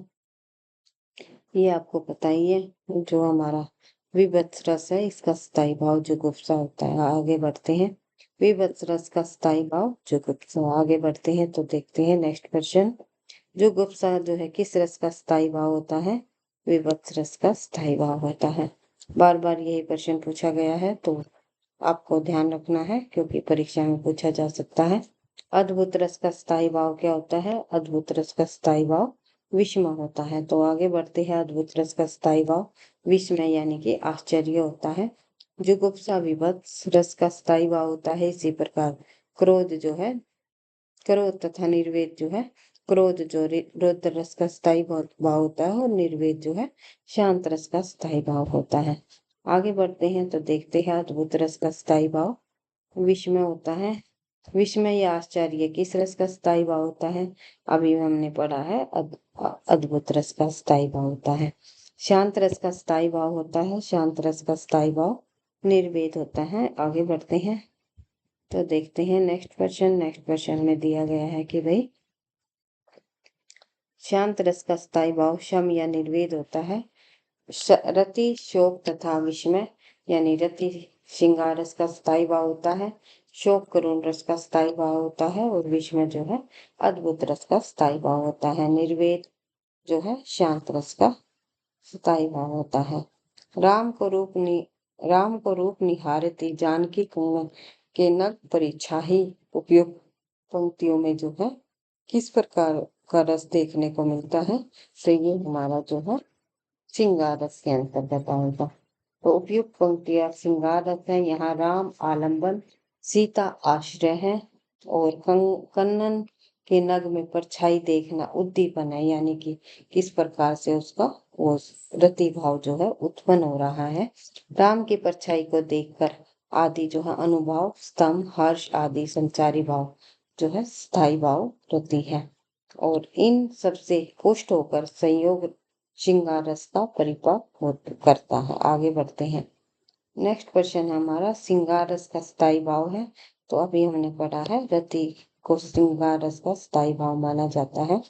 Speaker 1: ये आपको पता ही है, जो हमारा विभत्स रस है इसका स्थायी भाव जुगुप्सा होता है। आगे बढ़ते हैं। विभत्स रस का स्थायी भाव जुगुप्सा। आगे बढ़ते हैं तो देखते हैं नेक्स्ट क्वेश्चन। जुगुप्सा जो है किस रस का स्थायी भाव होता है? विभत्स रस का स्थायी भाव होता है। बार बार यही प्रश्न पूछा गया है, तो आपको ध्यान रखना है, क्योंकि परीक्षा में पूछा जा सकता है। अद्भुत रस का स्थायी भाव क्या होता है? अद्भुत रस का स्थायी भाव विस्मय होता है। तो आगे बढ़ते हैं। अद्भुत रस का स्थायी भाव विस्मय यानी कि आश्चर्य होता है। जुगुप्सा विभत्स रस का स्थायी भाव होता है। इसी प्रकार क्रोध जो है, क्रोध तथा निर्वेद जो है, क्रोध जो रौद्र रस का स्थायी भाव होता है, और निर्वेद जो है शांत रस का स्थायी भाव होता है। आगे बढ़ते हैं तो देखते हैं। अद्भुत रस का स्थायी भाव विस्मय होता है। विस्मय या आश्चर्य किस रस का स्थायी भाव होता है? अभी हमने पढ़ा है अद्भुत रस का स्थायी भाव होता है। शांत रस का स्थायी भाव होता है। शांत रस का स्थायी भाव निर्वेद होता है। आगे बढ़ते हैं तो देखते हैं नेक्स्ट क्वेश्चन। नेक्स्ट क्वेश्चन में दिया गया है कि भाई शांत रस का स्थायी भाव शम या निर्वेद होता है। रति, शोक तथा विस्मय, यानी रति श्रृंगार रस का स्थायी भाव होता है। शोक करुण रस का स्थायी भाव होता है, और विस्मय जो है अद्भुत रस का स्थायी भाव होता है। निर्वेद जो है शांत रस का स्थायी भाव होता है। राम को रूप निहारती जानकी कुंवर के नग परीक्षा ही उपयुक्त पंक्तियों में जो है किस प्रकार का रस देखने को मिलता है? तो ये हमारा जो है श्रृंगार रस के अंतर्गत आएगा। तो उपयुक्त पंक्तियां श्रृंगार रस है। यहाँ राम आलंबन, सीता आश्रय है, और कन्नन के नग में परछाई देखना उद्दीपन है, यानी कि किस प्रकार से उसका वो रति भाव जो है उत्पन्न हो रहा है। राम की परछाई को देखकर आदि जो है अनुभव, स्तंभ, हर्ष आदि संचारी भाव जो है स्थायी भाव रति है, और इन सबसे पुष्ट होकर संयोग श्रृंगार रस का परिपाक करता है। आगे बढ़ते हैं। नेक्स्ट क्वेश्चन हमारा श्रृंगार रस का स्थायी भाव है। तो अभी हमने पढ़ा है रति को श्रृंगार रस का स्थायी भाव माना जाता है।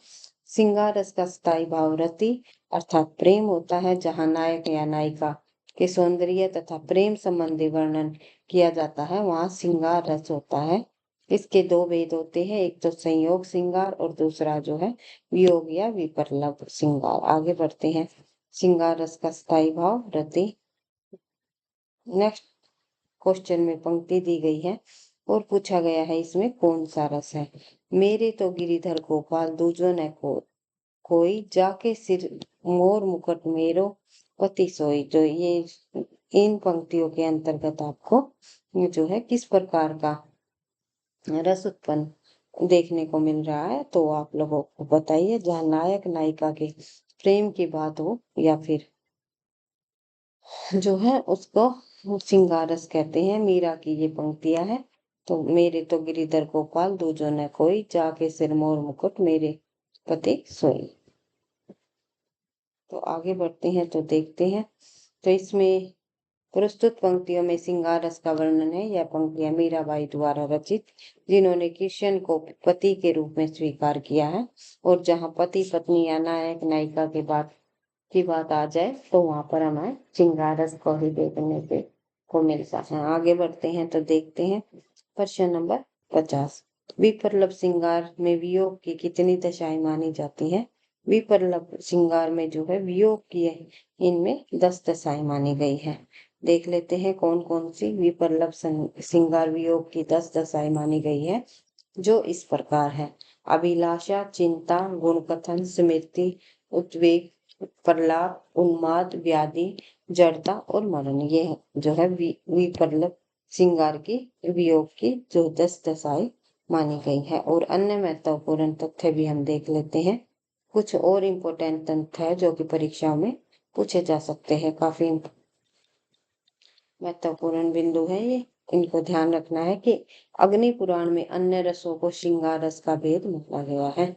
Speaker 1: श्रृंगार रस का स्थायी भाव रति अर्थात प्रेम होता है, जहाँ नायक या नायिका के सौंदर्य तथा प्रेम संबंधी वर्णन किया जाता है, वहाँ श्रृंगार रस होता है। इसके 2 भेद होते हैं, एक तो संयोग श्रृंगार और दूसरा जो है वियोग या विपर्लभ श्रृंगार। आगे बढ़ते हैं। श्रृंगार रस का स्थायी भाव रति। नेक्स्ट क्वेश्चन में पंक्ति दी गई है और पूछा गया है इसमें कौन सा रस है? मेरे तो गिरिधर गोपाल दूजो न कोई जाके सिर मोर मुकुट मेरो पति सोई। जो ये इन पंक्तियों के अंतर्गत आपको जो है किस प्रकार का रस उत्पन्न देखने को मिल रहा है, तो आप लोगों को बताइए। जहाँ नायक नायिका के प्रेम की बात हो, या फिर जो है उसको श्रृंगार रस कहते हैं। मीरा की ये पंक्तियां हैं। तो मेरे तो गिरिधर गोपाल दूजो न कोई, जाके सिरमौर मुकुट मेरे पति सोई। तो आगे बढ़ते हैं तो देखते हैं। तो इसमें प्रस्तुत पंक्तियों में श्रृंगार रस का वर्णन है। यह पंक्तियां मीराबाई द्वारा रचित, जिन्होंने कृष्ण को पति के रूप में स्वीकार किया है। और जहाँ पति पत्नी या नायक नायिका की बात आ जाए तो वहां पर हमें श्रृंगार रस को ही देखने को मिलता है। आगे बढ़ते हैं तो देखते हैं प्रश्न नंबर 50। विप्रलभ श्रृंगार में वियोग की कितनी दशाएं मानी जाती हैं? विप्रलभ श्रृंगार में जो है वियोग की है, इनमें 10 दशाएं मानी गई है। देख लेते हैं कौन कौन सी विप्रलभ श्रृंगार वियोग की 10 दशाएं मानी गई है, जो इस प्रकार है। अभिलाषा, चिंता, गुणकथन, स्मृति, उद्वेग, प्रलाप, उन्माद, व्याधि, जड़ता और मरण। ये जो है विप्रलभ श्रृंगार की वियोग की जो 10 दशाएं मानी गई है। और अन्य महत्वपूर्ण तथ्य भी हम देख लेते हैं। कुछ और इम्पोर्टेंट तथ्य है जो कि परीक्षाओं में पूछे जा सकते हैं। काफी महत्वपूर्ण बिंदु है ये, इनको ध्यान रखना है कि अग्नि पुराण में अन्य रसों को श्रृंगार रस का भेद माना गया है।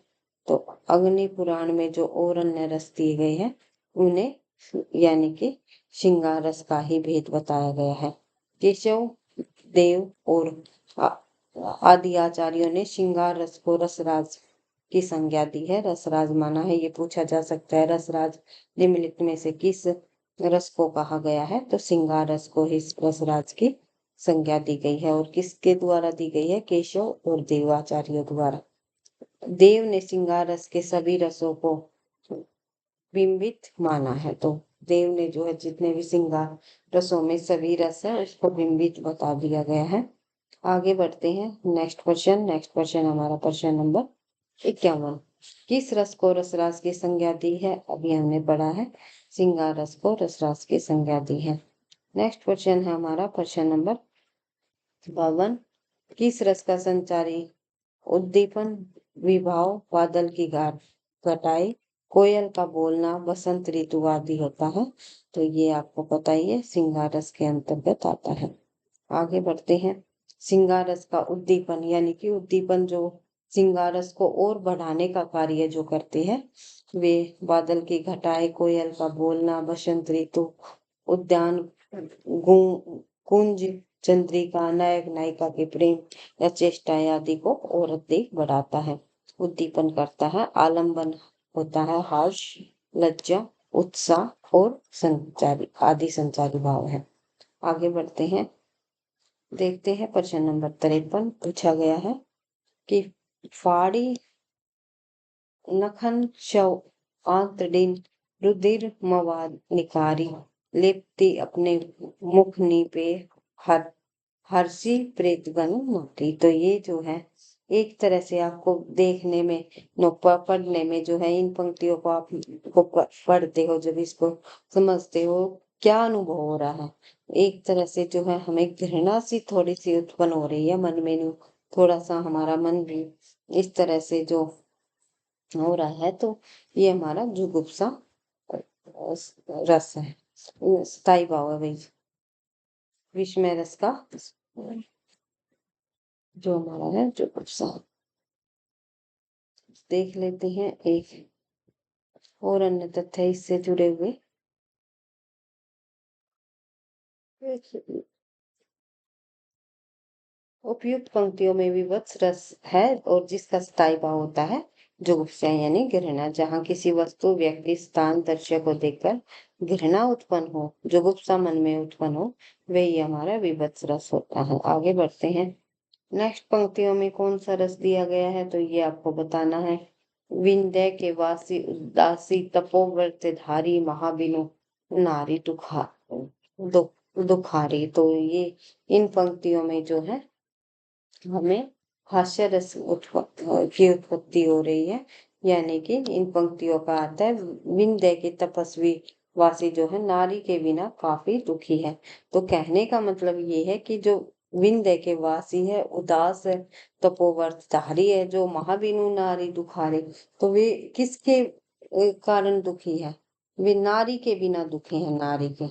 Speaker 1: तो अग्नि पुराण में जो और अन्य रस दिए गए हैं उन्हें यानी कि श्रृंगार रस का ही भेद बताया गया है। केशव देव और आदि आचार्यों ने श्रृंगार रस को रसराज की संज्ञा दी है। रसराज माना है, ये पूछा जा सकता है रसराज निम्नलिखित में से किस रस को कहा गया है? तो श्रृंगार रस को ही रसराज की संज्ञा दी गई है। और किसके द्वारा दी गई है? केशव और देवाचार्यों द्वारा। देव ने श्रृंगार रस के सभी रसों को बिंबित माना है। तो देव ने जो है जितने भी श्रृंगार रसों में सभी रस है उसको बिंबित बता दिया गया है। आगे बढ़ते हैं नेक्स्ट क्वेश्चन हमारा प्रश्न नंबर 51। किस रस को रसराज की संज्ञा दी है? अभी हमने पढ़ा है श्रृंगार रस को रसराज की संज्ञा दी है। नेक्स्ट क्वेश्चन है हमारा प्रश्न नंबर 52। किस रस का संचारी उद्दीपन, विभाव, बादल की घटाई, कोयल का बोलना, बसंत ऋतु आदि होता है? तो ये आपको पता ही है, श्रृंगार रस के अंतर्गत आता है। आगे बढ़ते हैं। श्रृंगार रस का उद्दीपन यानी कि उद्दीपन जो श्रृंगार रस को और बढ़ाने का कार्य जो करते हैं वे बादल की घटाएं, कोयल का बोलना, बसंत ऋतु, उद्यान, कुंज, चंद्रिका, नायक नायिका के प्रेम या चेष्टाएं आदि को और अधिक बढ़ाता है, उद्दीपन करता है। आलंबन होता है हर्ष, लज्जा, उत्साह और संचारी भाव है। आगे बढ़ते हैं, देखते हैं प्रश्न नंबर 53। पूछा गया है कि फाड़ी नखन शव आंतडिन रुधिर मवाद निकारी, लेपती अपने मुख नीपे हर हर्षी प्रेतगण मोती। तो ये जो है एक तरह से आपको देखने में पढ़ने में जो है इन पंक्तियों को आप पढ़ते हो, जब इसको समझते हो क्या अनुभव हो रहा है। एक तरह से जो है हमें घृणा सी थोड़ी सी उत्पन्न हो रही है मन में, थोड़ा सा हमारा मन भी इस तरह से जो हो रहा है। तो ये हमारा जुगुप्सा रस है, स्थाई भाव है भाई, विषमय रस का जो हमारा है जुगुप्सा। देख लेते हैं एक और अन्य तथ्य इससे जुड़े हुए। उपयुक्त पंक्तियों में विभत्स रस है और जिसका स्थायी भाव होता है जुगुप्सा यानी घृणा। जहाँ किसी वस्तु, व्यक्ति, स्थान, दृश्य को देखकर घृणा उत्पन्न हो, जुगुप्सा मन में उत्पन्न हो, वही हमारा विभत्स रस होता है। आगे बढ़ते हैं। नेक्स्ट पंक्तियों में कौन सा रस दिया गया है? तो ये आपको बताना है। विंध्य के वासी उदासी तपोव्रतधारी महाबिनु नारी दुखारी। तो ये इन पंक्तियों में जो है हमें हास्य रस की उत्पत्ति हो रही है। यानी कि इन पंक्तियों का अर्थ है विंध्य के तपस्वी वासी जो है नारी के बिना काफी दुखी है। तो कहने का मतलब ये है कि जो विंध्य के वासी है, उदास है, तपोव्रतधारी है, जो महाबिनु नारी दुखारे, तो वे किसके कारण दुखी है? वे नारी के बिना दुखी है, नारी के।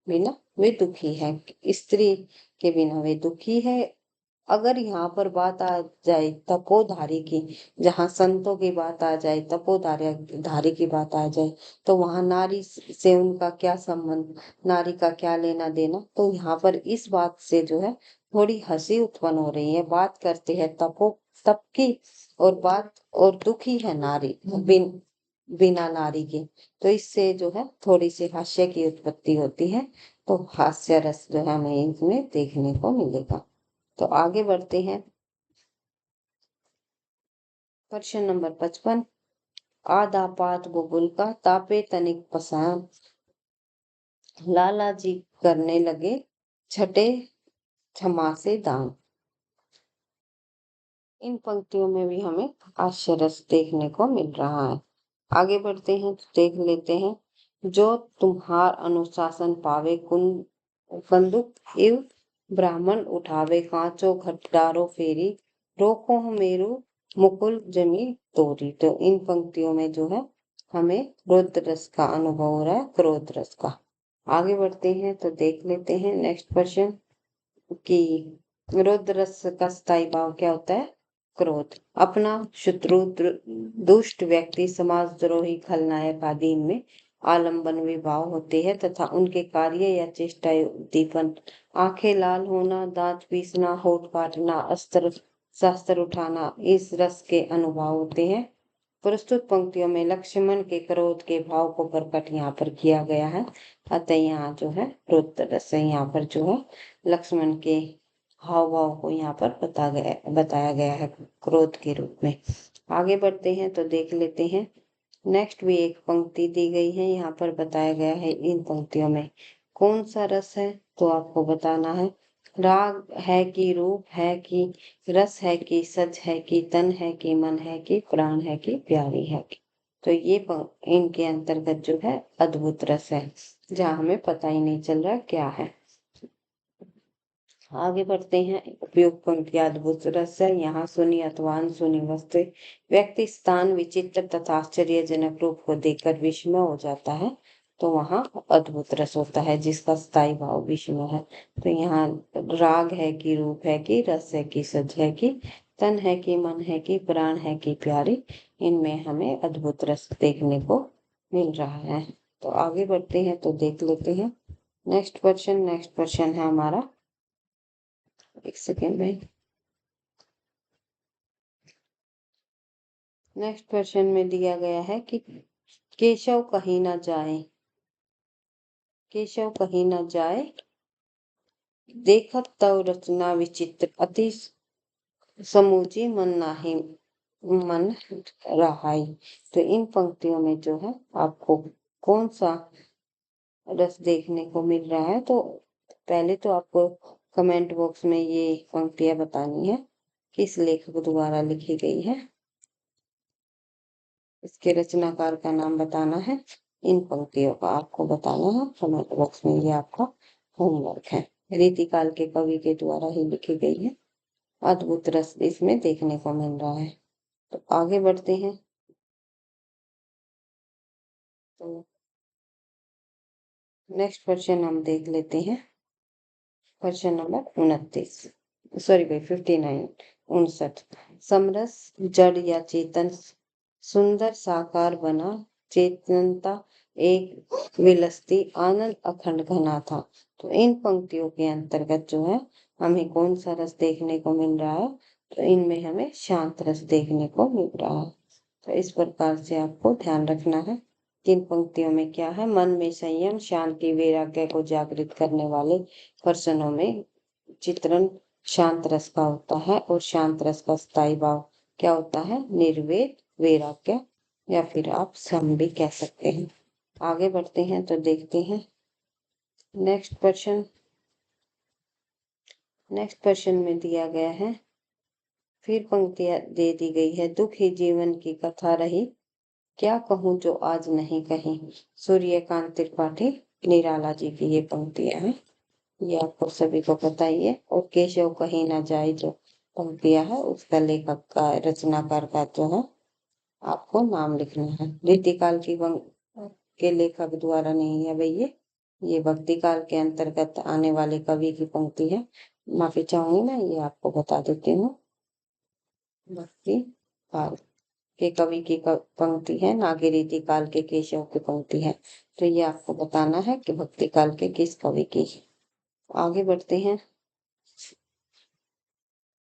Speaker 1: बिना वे दुखी है। स्त्री के बिना वे दुखी है। अगर यहाँ पर बात आ जाए तपोधारी की, जहाँ संतों की बात आ जाए, तपोधारी धारी की बात आ जाए, तो वहां नारी से उनका क्या संबंध, नारी का क्या लेना देना। तो यहाँ पर इस बात से जो है थोड़ी हंसी उत्पन्न हो रही है। बात करते हैं तप की, और बात और दुखी है नारी बिना नारी के। तो इससे जो है थोड़ी सी हास्य की उत्पत्ति होती है। तो हास्य रस जो है हमें इसमें देखने को मिलेगा। तो आगे बढ़ते हैं। प्रश्न नंबर 55। आधा पात गुगुल का तापे तनिक पसान, लाला जी करने लगे छठे क्षमा से दान। इन पंक्तियों में भी हमें हास्य रस देखने को मिल रहा है। आगे बढ़ते हैं तो देख लेते हैं। जो तुम्हार अनुशासन पावे कंदुक एव ब्राह्मण उठावे कांचो घटडारो फेरी, रोको मेरु मुकुल जमी तोरी। तो इन पंक्तियों में जो है हमें क्रोध रस का अनुभव हो रहा है, क्रोध रस का। आगे बढ़ते हैं तो देख लेते हैं नेक्स्ट क्वेश्चन कि क्रोध रस का स्थायी भाव क्या होता है। क्रोध अपना शत्रु दुष्ट व्यक्ति समाजद्रोही खलनायक आदि इनमें आलंबन विभाव होते हैं तथा उनके कार्य या चेष्टा उद्दीपन, आंखें लाल होना, दांत पीसना, होठ काटना, अस्त्र शस्त्र उठाना, इस रस के अनुभव होते हैं। प्रस्तुत पंक्तियों में लक्ष्मण के क्रोध के भाव को प्रकट यहाँ पर किया गया है। अतः यहाँ जो है क्रोध रस यहाँ पर जो है लक्ष्मण के हाव भाव को यहाँ पर बताया गया है क्रोध के रूप में। आगे बढ़ते हैं तो देख लेते हैं। नेक्स्ट भी एक पंक्ति दी गई है, यहाँ पर बताया गया है इन पंक्तियों में कौन सा रस है। तो आपको बताना है। राग है कि रूप है कि रस है कि सच है कि तन है कि मन है कि प्राण है कि प्यारी है कि। तो ये इनके अंतर्गत जो है अद्भुत रस है, जहाँ हमें पता ही नहीं चल रहा क्या है। आगे बढ़ते हैं। उपयुक्त पंक्ति अद्भुत रस है। यहाँ सुनी अथवा अनसुनी वस्तु व्यक्ति स्थान विचित्र तथा आश्चर्यजनक रूप को देखकर विस्मय हो जाता है, तो वहाँ अद्भुत रस होता है जिसका स्थायी भाव विस्मय है। तो यहाँ राग है कि रूप है कि रस है कि सज है कि तन है कि मन है कि प्राण है कि प्यारी, इनमें हमें अद्भुत रस देखने को मिल रहा है। तो आगे बढ़ते हैं तो देख लेते हैं नेक्स्ट क्वेश्चन है हमारा। एक सेकेंड में। नेक्स्ट क्वेश्चन में दिया गया है कि केशव कहीं ना जाए, केशव कहीं ना जाए, देखत तव रचना विचित्र, अति समूची मन नाही मन रहाई। तो इन पंक्तियों में जो है आपको कौन सा रस देखने को मिल रहा है। तो पहले तो आपको कमेंट बॉक्स में ये पंक्तियां बतानी है किस लेखक द्वारा लिखी गई है, इसके रचनाकार का नाम बताना है। इन पंक्तियों का आपको बताना है कमेंट बॉक्स में, ये आपका होमवर्क है। रीतिकाल के कवि के द्वारा ही लिखी गई है। अद्भुत रस इसमें देखने को मिल रहा है। तो आगे बढ़ते हैं। तो नेक्स्ट क्वेश्चन हम देख लेते हैं। Question number 59। 59 जड़ या चेतन सुंदर साकार बना, चेतनता एक विलसती आनंद अखंड घना था। तो इन पंक्तियों के अंतर्गत जो है हमें कौन सा रस देखने को मिल रहा है। तो इनमें हमें शांत रस देखने को मिल रहा है। तो इस प्रकार से आपको ध्यान रखना है किन पंक्तियों में क्या है। मन में संयम, शांति, वैराग्य को जागृत करने वाले प्रश्नों में चित्रण शांत रस का होता है, और शांत रस का स्थायी भाव क्या होता है, निर्वेद वैराग्य, या फिर आप सम भी कह सकते हैं। आगे बढ़ते हैं तो देखते हैं नेक्स्ट क्वेश्चन। नेक्स्ट क्वेश्चन में दिया गया है, फिर पंक्तियां दे दी गई है। दुख ही जीवन की कथा रही, क्या कहूँ जो आज नहीं कही। सूर्यकांत त्रिपाठी निराला जी की ये पंक्तियां हैं, ये आपको सभी को पता ही है। और केशव कहीं ना जाए जो पंक्तियां है उसका लेखक का रचनाकार का जो है आपको नाम लिखना है। रीतिकाल की के लेखक द्वारा नहीं है भाई, ये ये भक्ति काल के अंतर्गत आने वाले कवि की पंक्ति है। माफी चाहूंगी, मैं ये आपको बता देती हूँ। भक्ति काल के कवि की पंक्ति है, नागीरीति काल के केशव की पंक्ति है। तो ये आपको बताना है कि भक्ति काल के किस कवि की। आगे बढ़ते हैं।